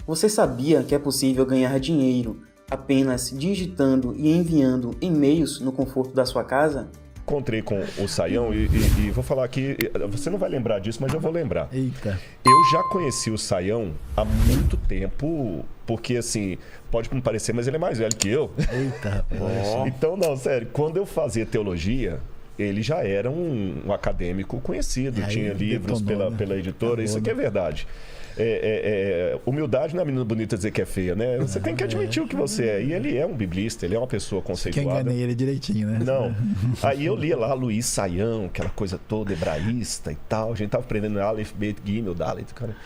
Você sabia que é possível ganhar dinheiro apenas digitando e enviando e-mails no conforto da sua casa? Encontrei com o Saião e vou falar aqui, você não vai lembrar disso, mas eu vou lembrar. Eita. Eu já conheci o Saião há muito tempo, porque assim, pode me parecer, mas ele é mais velho que eu. Eita, rapaz. Então, não, sério, quando eu fazia teologia, ele já era um acadêmico conhecido, tinha livros pela editora, isso aqui é verdade. Humildade não é menina bonita dizer que é feia, né? Você tem que admitir o que você é. E ele é um biblista, ele é uma pessoa conceituada. Que enganei ele direitinho, né? Não. Aí eu lia lá Luiz Saião, aquela coisa toda hebraísta e tal. A gente tava aprendendo Aleph, Bet, Gimel, Dalet, cara.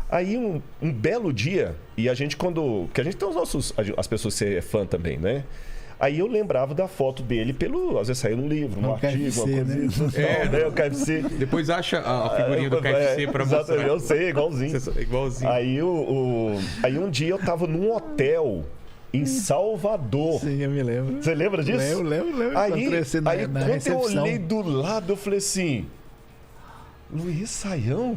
Aí um belo dia, e a gente porque a gente tem as pessoas que você é fã também, né? Aí eu lembrava da foto dele às vezes saiu num livro, num artigo, KFC, uma coisa assim. né? O KFC. Depois acha a figurinha do KFC pra mostrar. Eu sei, igualzinho. Igualzinho. Aí um dia eu tava num hotel em Salvador. Sim, eu me lembro. Você lembra disso? Eu lembro. Aí Na quando recepção. eu olhei do lado, eu falei assim... Luiz Saião?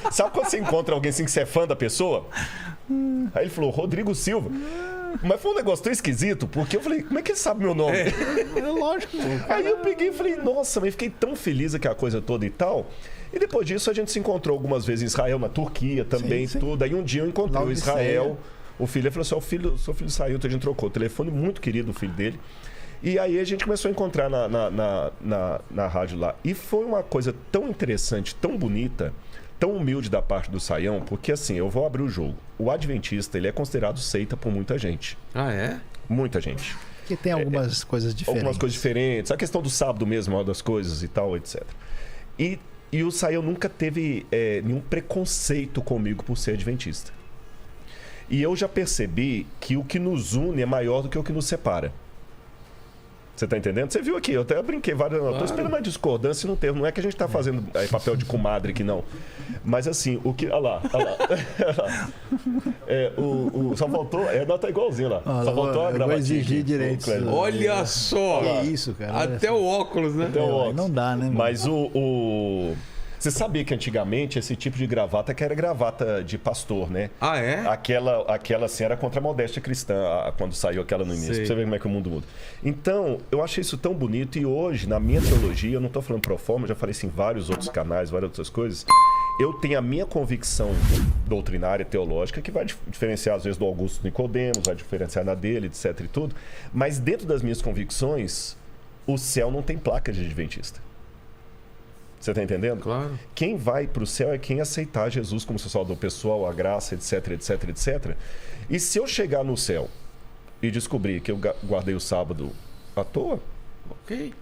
Sabe quando você encontra alguém assim que você é fã da pessoa? Aí ele falou, Rodrigo Silva. Mas foi um negócio tão esquisito, porque eu falei, como é que ele sabe meu nome? É lógico. Aí eu peguei e falei, nossa, mas fiquei tão feliz aquela coisa toda e tal. E depois disso a gente se encontrou algumas vezes em Israel, na Turquia também, sim. tudo. Aí um dia eu encontrei o Israel, o filho, ele falou assim, seu filho saiu, então a gente trocou o telefone, muito querido o filho dele. E aí a gente começou a encontrar na rádio lá. E foi uma coisa tão interessante, tão bonita, tão humilde da parte do Saião, porque assim, eu vou abrir o jogo. O adventista, ele é considerado seita por muita gente. Ah, é? Muita gente. Porque tem algumas coisas diferentes. Algumas coisas diferentes. A questão do sábado mesmo, uma das coisas e tal, etc. E o Saião nunca teve nenhum preconceito comigo por ser adventista. E eu já percebi que o que nos une é maior do que o que nos separa. Você tá entendendo? Você viu aqui, eu até brinquei várias... Claro. Eu tô esperando uma discordância e não teve. Não é que a gente tá fazendo papel de comadre aqui, não. Mas assim, o que... Olha lá. Só faltou... Não, tá igualzinho lá. Só faltou a gravatinha. Eu vou exigir direitos. Olha só! Que isso, cara. Até o óculos, né? Até o óculos. Não dá, né? Mas Você sabia que antigamente esse tipo de gravata que era gravata de pastor, né? Ah, é? Aquela assim era contra a modéstia cristã, quando saiu aquela no início. Pra você ver como é que o mundo muda. Então, eu achei isso tão bonito e hoje, na minha teologia, eu não tô falando pro forma, já falei isso em vários outros canais, várias outras coisas, eu tenho a minha convicção doutrinária, teológica, que vai diferenciar às vezes do Augusto Nicodemos, vai diferenciar na dele, etc e tudo. Mas dentro das minhas convicções, o céu não tem placa de adventista. Você tá entendendo? Claro. Quem vai para o céu é quem aceitar Jesus como seu salvador pessoal, a graça, etc, etc, etc. E se eu chegar no céu e descobrir que eu guardei o sábado à toa,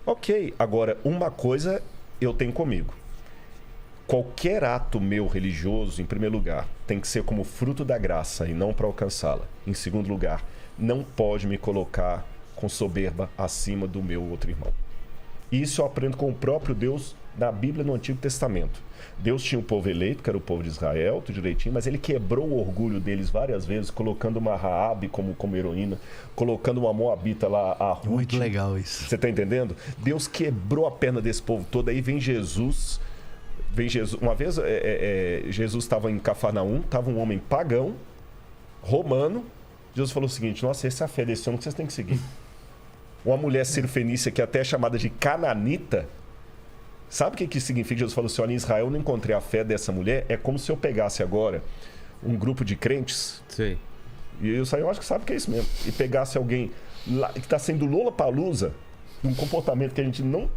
ok. Agora, uma coisa eu tenho comigo. Qualquer ato meu religioso, em primeiro lugar, tem que ser como fruto da graça e não para alcançá-la. Em segundo lugar, não pode me colocar com soberba acima do meu outro irmão. Isso eu aprendo com o próprio Deus na Bíblia no Antigo Testamento. Deus tinha um povo eleito, que era o povo de Israel, tudo direitinho, mas ele quebrou o orgulho deles várias vezes, colocando uma Raabe como heroína, colocando uma Moabita lá, a Ruth. Muito legal isso. Você está entendendo? Deus quebrou a perna desse povo todo. Aí vem Jesus. Uma vez Jesus estava em Cafarnaum, estava um homem pagão, romano. Jesus falou o seguinte: nossa, essa é a fé desse homem que vocês têm que seguir. Uma mulher cirofenícia que até é chamada de cananita. Sabe o que significa? Jesus falou assim: olha, em Israel eu não encontrei a fé dessa mulher. É como se eu pegasse agora um grupo de crentes. Sim. E eu acho que sabe o que é isso mesmo. E pegasse alguém lá, que está sendo Lollapalooza, um comportamento que a gente não...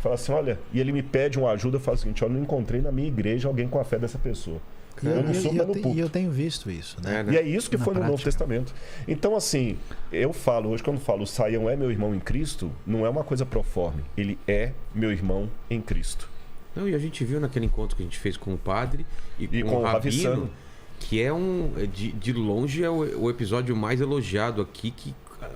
Fala assim, olha, e ele me pede uma ajuda, eu falo o seguinte: eu não encontrei na minha igreja alguém com a fé dessa pessoa. Eu não sou no púlpito. E eu tenho visto isso, né? E é isso que foi no prática. Novo Testamento. Então, assim, eu falo, hoje quando falo, o Saião é meu irmão em Cristo, não é uma coisa proforme. Ele é meu irmão em Cristo. Não, e a gente viu naquele encontro que a gente fez com o padre e com o Rabino, que é de longe é o episódio mais elogiado aqui, que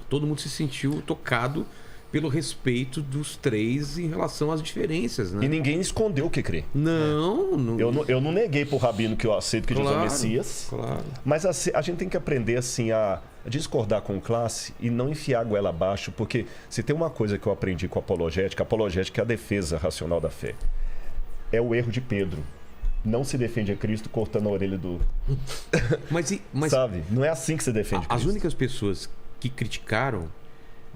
todo mundo se sentiu tocado pelo respeito dos três em relação às diferenças, né? E ninguém escondeu o que crê. Não. Eu não neguei pro Rabino que eu aceito que Jesus é o Messias. Claro. Mas a gente tem que aprender assim a discordar com classe e não enfiar a goela abaixo, porque se tem uma coisa que eu aprendi com a apologética é a defesa racional da fé. É o erro de Pedro. não se defende a Cristo cortando a orelha do... Mas sabe? Não é assim que se defende as Cristo. únicas pessoas que criticaram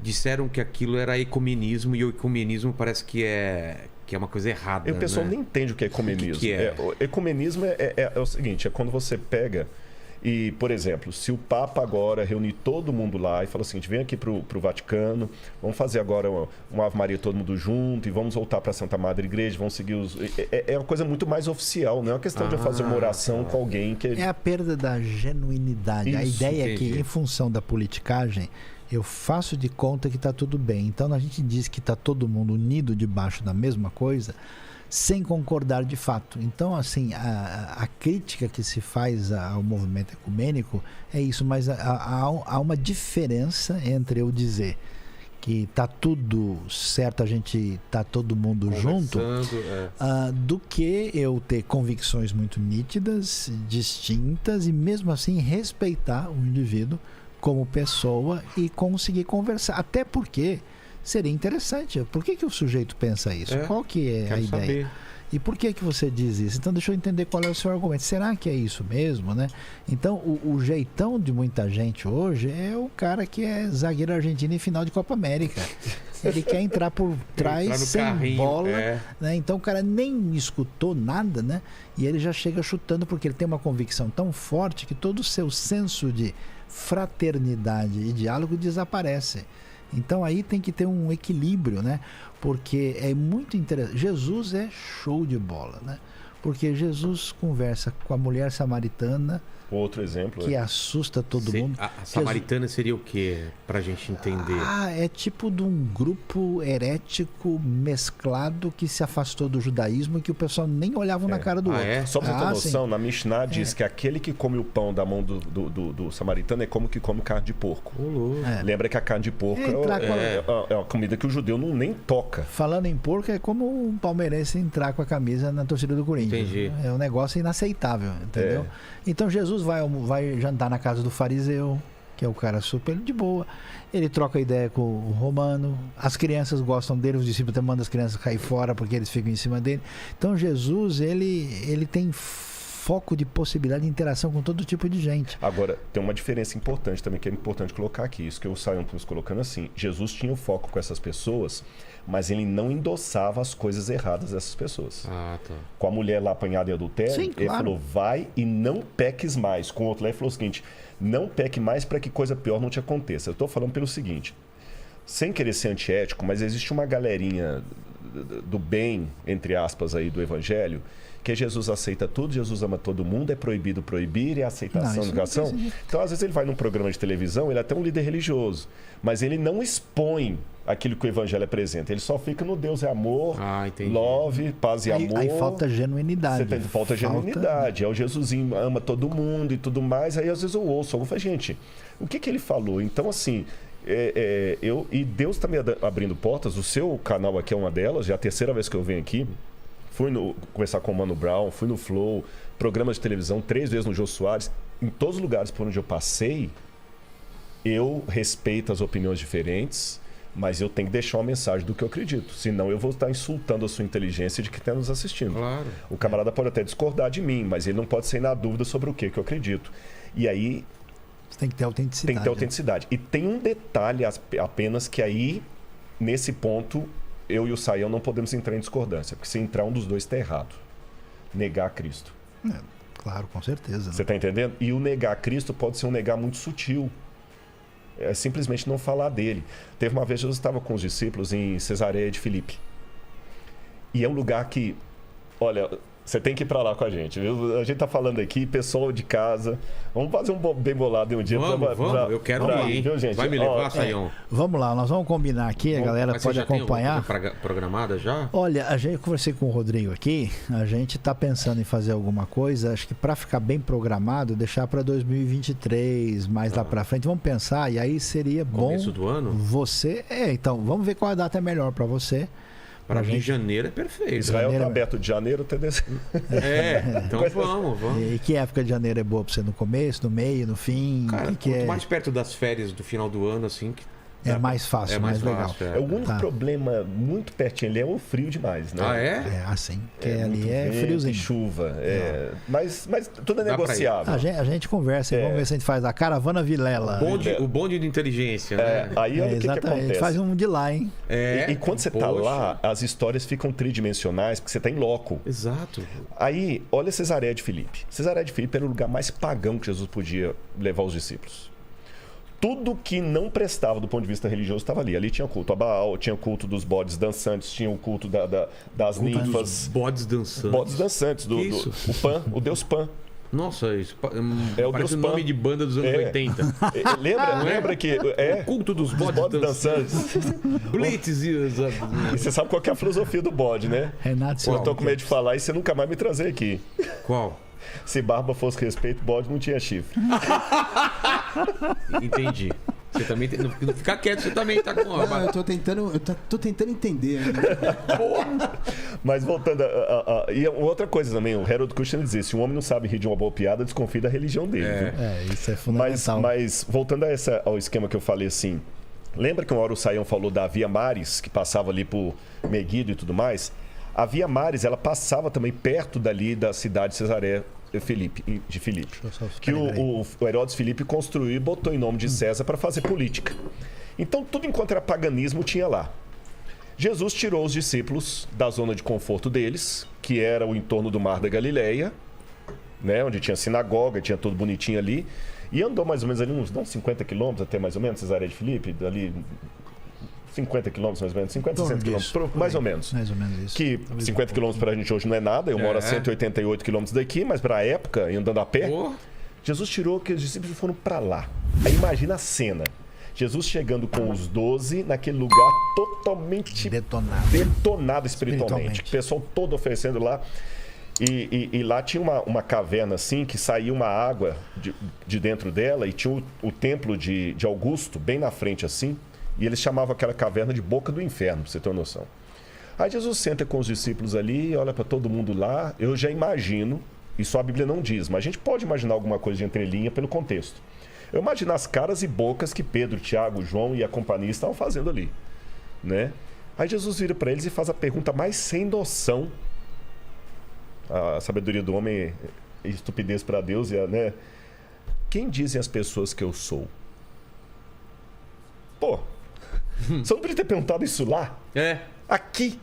disseram que aquilo era ecumenismo, e o ecumenismo parece que é uma coisa errada. E o pessoal né? nem entende o que é ecumenismo. O que é? O ecumenismo é o seguinte, é quando você pega e, por exemplo, se o Papa agora reunir todo mundo lá e falar o seguinte, vem aqui pro Vaticano, vamos fazer agora uma Ave Maria todo mundo junto e vamos voltar para a Santa Madre Igreja, vamos seguir os... É uma coisa muito mais oficial, não é uma questão de fazer uma oração com alguém que... É a perda da genuinidade. A ideia é que, em função da politicagem, eu faço de conta que está tudo bem. Então, a gente diz que está todo mundo unido debaixo da mesma coisa, sem concordar de fato. Então, assim, a crítica que se faz ao movimento ecumênico é isso, mas há uma diferença entre eu dizer que está tudo certo, a gente está todo mundo junto, do que eu ter convicções muito nítidas, distintas, e mesmo assim respeitar o indivíduo como pessoa e conseguir conversar. Até porque seria interessante. Por que o sujeito pensa isso? Qual que é a ideia? Saber. E por que você diz isso? Então deixa eu entender qual é o seu argumento. Será que é isso mesmo, né? Então o jeitão de muita gente hoje é o cara que é zagueiro argentino em final de Copa América. Ele quer entrar por trás sem carrinho, bola, né? Então o cara nem escutou nada, né? E ele já chega chutando porque ele tem uma convicção tão forte que todo o seu senso de fraternidade e diálogo desaparece. Então aí tem que ter um equilíbrio, né? Porque é muito interessante. Jesus é show de bola, né? Porque Jesus conversa com a mulher samaritana. Outro exemplo. Que assusta todo mundo. A samaritana seria o quê? Pra gente entender. É tipo de um grupo herético mesclado que se afastou do judaísmo e que o pessoal nem olhava na cara do outro. Só pra você ter noção, na Mishnah diz que aquele que come o pão da mão do samaritano é como que come carne de porco. Lembra que a carne de porco é uma comida que o judeu nem toca. Falando em porco, é como um palmeirense entrar com a camisa na torcida do Corinthians. Entendi. É um negócio inaceitável, entendeu? Então Jesus vai jantar na casa do fariseu, que é o cara super de boa. Ele troca ideia com o romano. As crianças gostam dele, os discípulos até mandam as crianças cair fora porque eles ficam em cima dele. Então Jesus, ele tem foco de possibilidade de interação com todo tipo de gente. Agora, tem uma diferença importante também, que é importante colocar aqui. Isso que o Sayão nos colocando assim. Jesus tinha o foco com essas pessoas, mas ele não endossava as coisas erradas dessas pessoas. Com a mulher lá apanhada em adultério, sim, ele falou, vai e não peques mais. Com o outro lá, ele falou o seguinte, não peque mais para que coisa pior não te aconteça. Eu estou falando pelo seguinte, sem querer ser antiético, mas existe uma galerinha do bem, entre aspas, aí do evangelho, que Jesus aceita tudo, Jesus ama todo mundo, é proibido proibir, é aceitação, negação. Então, às vezes, ele vai num programa de televisão, ele é até um líder religioso, mas ele não expõe aquilo que o evangelho apresenta. Ele só fica no Deus é amor, love, paz e amor. Aí falta genuinidade. Falta genuinidade. O Jesusinho ama todo mundo e tudo mais. Aí, às vezes, eu ouço. Eu falo, gente, o que ele falou? Então, assim... e Deus está me abrindo portas. O seu canal aqui é uma delas. Já é a terceira vez que eu venho aqui. Fui conversar com o Mano Brown, fui no Flow, programa de televisão, 3 vezes no Jô Soares. Em todos os lugares por onde eu passei, eu respeito as opiniões diferentes, mas eu tenho que deixar uma mensagem do que eu acredito. Senão eu vou estar insultando a sua inteligência de que está nos assistindo. Claro. O camarada pode até discordar de mim, mas ele não pode ser na dúvida sobre o que eu acredito. E aí... Tem que ter autenticidade. Tem que ter autenticidade. E tem um detalhe apenas que aí, nesse ponto, eu e o Sayão não podemos entrar em discordância. Porque se entrar, um dos dois está errado. Negar Cristo. Claro, com certeza. Você está entendendo? E o negar Cristo pode ser um negar muito sutil. É simplesmente não falar dele. Teve uma vez, Jesus estava com os discípulos em Cesareia de Filipe. E é um lugar que... Olha... Você tem que ir pra lá com a gente, viu? A gente tá falando aqui, pessoal de casa. Vamos fazer um bem bolado em um dia. Vamos, eu quero ir, viu, gente? Vai me levar, Sayão? Vamos lá, nós vamos combinar aqui, a galera mas pode acompanhar. Tem alguma coisa programada já? Olha, eu conversei com o Rodrigo aqui, a gente tá pensando em fazer alguma coisa, acho que pra ficar bem programado, deixar pra 2023, mais lá pra frente. Vamos pensar, e aí seria bom... Começo do ano? Então, vamos ver qual a data é melhor pra você. Para mim, janeiro é perfeito. Israel está aberto de janeiro até dezembro. Então vamos. E que época de janeiro é boa para você? No começo, no meio, no fim? Cara, quanto mais perto das férias do final do ano, assim... É mais fácil, mais legal. O único problema muito pertinho ali é o frio demais, né? Ah, é? É assim. Que ali é friozinho. Chuva. Mas tudo é negociável. A gente conversa e vamos ver se a gente faz a caravana Vilela. O bonde de inteligência, né? Aí olha o que acontece. Faz um de lá, hein? E quando você tá lá, as histórias ficam tridimensionais, porque você tá em loco. Exato. Aí, olha Cesareia de Filipe. Cesareia de Filipe era o lugar mais pagão que Jesus podia levar os discípulos. Tudo que não prestava do ponto de vista religioso estava ali. Ali tinha o culto a Baal, tinha o culto dos bodes dançantes, tinha o culto das ninfas. Bodes dançantes. Bodes dançantes. O Pan, o deus Pan. Nossa, isso parece o o nome de banda dos anos 80. Lembra que... O culto dos bodes dançantes. Blitz e você sabe qual que é a filosofia do bode, né? Renato, eu tô com medo de falar e você nunca mais me trazer aqui. Qual? Se barba fosse respeito, bode não tinha chifre. Entendi. Você também não fica quieto, você também tá com... Não, eu tô tentando entender. Mas voltando e outra coisa também, o Harold Kushner dizia, se um homem não sabe rir de uma boa piada, desconfia da religião dele. Isso é fundamental. Mas voltando ao esquema que eu falei assim, lembra que uma hora o Saião falou da Via Maris, que passava ali por Megiddo e tudo mais? A Via Maris, ela passava também perto dali da cidade de Cesareia de Filipe, que o Herodes Filipe construiu e botou em nome de César para fazer política. Então, tudo enquanto era paganismo tinha lá. Jesus tirou os discípulos da zona de conforto deles, que era o entorno do Mar da Galileia, né, onde tinha sinagoga, tinha tudo bonitinho ali, e andou mais ou menos ali uns 50 quilômetros até mais ou menos Cesareia de Filipe, ali 50 quilômetros mais ou menos, 50, 60 quilômetros, mais ou menos. Mais ou menos isso. Que 50 quilômetros para a gente hoje não é nada, eu moro a 188 quilômetros daqui, mas para a época, andando a pé, Jesus tirou que os discípulos foram para lá. Aí imagina a cena. Jesus chegando com os 12 naquele lugar totalmente detonado espiritualmente. O pessoal todo oferecendo lá. E lá tinha uma caverna assim, que saía uma água de dentro dela e tinha o templo de Augusto bem na frente assim. E eles chamavam aquela caverna de Boca do Inferno, pra você ter uma noção. Aí Jesus senta com os discípulos ali, olha para todo mundo lá. Eu já imagino, isso a Bíblia não diz, mas a gente pode imaginar alguma coisa de entrelinha pelo contexto. Eu imagino as caras e bocas que Pedro, Tiago, João e a companhia estavam fazendo ali, né? Aí Jesus vira para eles e faz a pergunta mais sem noção. A sabedoria do homem é estupidez para Deus, né? Quem dizem as pessoas que eu sou? Pô, você não podia ter perguntado isso lá? Aqui.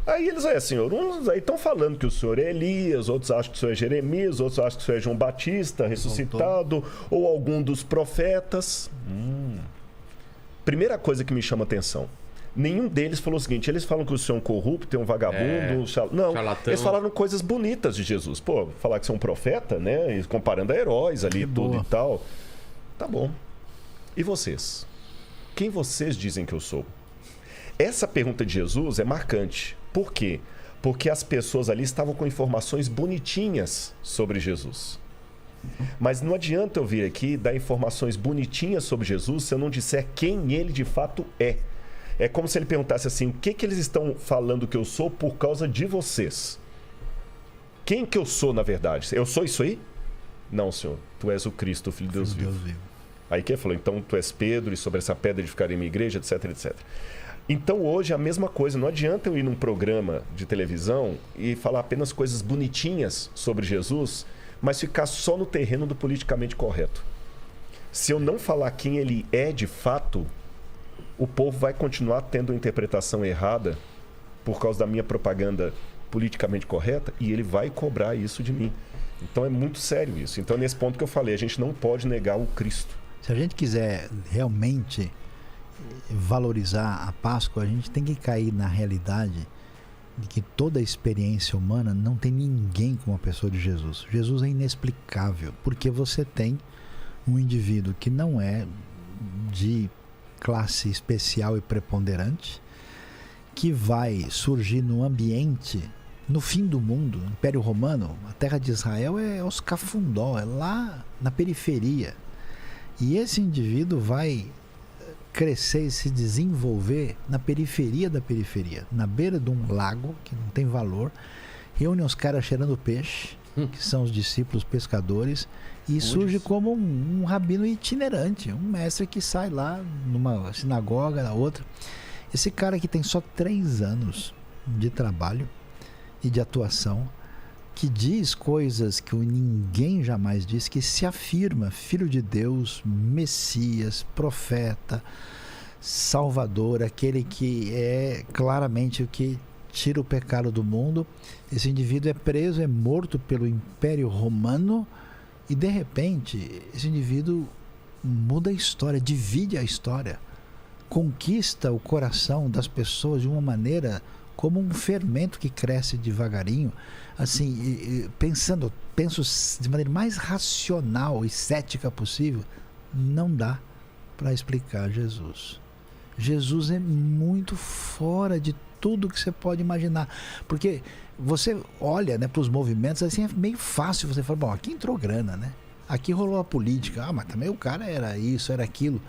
Aí eles, senhor, uns aí estão falando que o senhor é Elias, outros acham que o senhor é Jeremias, outros acham que o senhor é João Batista, ressuscitado, ou algum dos profetas. Primeira coisa que me chama a atenção. Nenhum deles falou o seguinte, eles falam que o senhor é um corrupto, é um vagabundo, não, charlatão. Eles falaram coisas bonitas de Jesus. Pô, falar que você é um profeta, né? E comparando a heróis ali, tudo e tal. Tá bom. E vocês? Quem vocês dizem que eu sou? Essa pergunta de Jesus é marcante. Por quê? Porque as pessoas ali estavam com informações bonitinhas sobre Jesus. Mas não adianta eu vir aqui dar informações bonitinhas sobre Jesus se eu não disser quem ele de fato é. É como se ele perguntasse assim, o que eles estão falando que eu sou por causa de vocês? Quem que eu sou, na verdade? Eu sou isso aí? Não, senhor. Tu és o Cristo, o Filho de Deus vivo. Aí que ele falou, então tu és Pedro e sobre essa pedra edificarei minha igreja, etc, etc. Então hoje é a mesma coisa. Não adianta eu ir num programa de televisão e falar apenas coisas bonitinhas sobre Jesus, mas ficar só no terreno do politicamente correto. Se eu não falar quem ele é de fato, o povo vai continuar tendo uma interpretação errada por causa da minha propaganda politicamente correta e ele vai cobrar isso de mim. Então é muito sério isso. Então nesse ponto que eu falei, a gente não pode negar o Cristo. Se a gente quiser realmente valorizar a Páscoa, a gente tem que cair na realidade de que toda a experiência humana não tem ninguém como a pessoa de Jesus. Jesus é inexplicável, porque você tem um indivíduo que não é de classe especial e preponderante, que vai surgir no ambiente, no fim do mundo, Império Romano, a terra de Israel é os cafundó, é lá na periferia. E esse indivíduo vai crescer e se desenvolver na periferia da periferia, na beira de um lago que não tem valor, reúne uns caras cheirando peixe que são os discípulos pescadores, e surge como um rabino itinerante, um mestre que sai lá numa sinagoga, na outra. Esse cara que tem só 3 anos de trabalho e de atuação, que diz coisas que ninguém jamais disse, que se afirma filho de Deus, Messias, profeta, Salvador, aquele que é claramente o que tira o pecado do mundo. Esse indivíduo é preso, é morto pelo Império Romano, e de repente esse indivíduo muda a história, divide a história, conquista o coração das pessoas de uma maneira como um fermento que cresce devagarinho. Assim, penso de maneira mais racional e cética possível, não dá para explicar Jesus. Jesus é muito fora de tudo que você pode imaginar, porque você olha, né, para os movimentos, assim, é meio fácil você falar, bom, aqui entrou grana, né? Aqui rolou a política, mas também o cara era isso, era aquilo.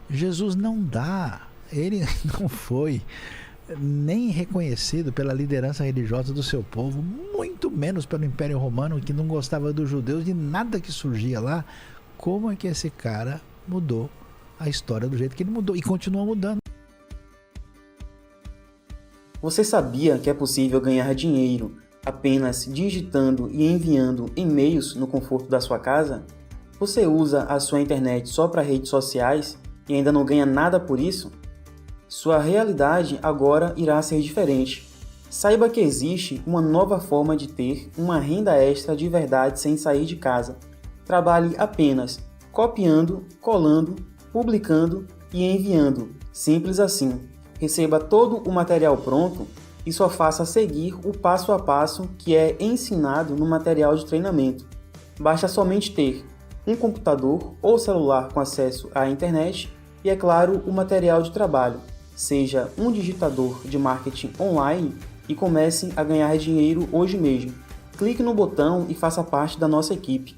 Jesus não dá, ele não foi nem reconhecido pela liderança religiosa do seu povo, muito menos pelo Império Romano, que não gostava dos judeus, de nada que surgia lá. Como é que esse cara mudou a história do jeito que ele mudou e continua mudando? Você sabia que é possível ganhar dinheiro apenas digitando e enviando e-mails no conforto da sua casa? Você usa a sua internet só para redes sociais e ainda não ganha nada por isso? Sua realidade agora irá ser diferente. Saiba que existe uma nova forma de ter uma renda extra de verdade sem sair de casa. Trabalhe apenas copiando, colando, publicando e enviando. Simples assim. Receba todo o material pronto e só faça seguir o passo a passo que é ensinado no material de treinamento. Basta somente ter um computador ou celular com acesso à internet e, é claro, o material de trabalho. Seja um digitador de marketing online e comece a ganhar dinheiro hoje mesmo. Clique no botão e faça parte da nossa equipe.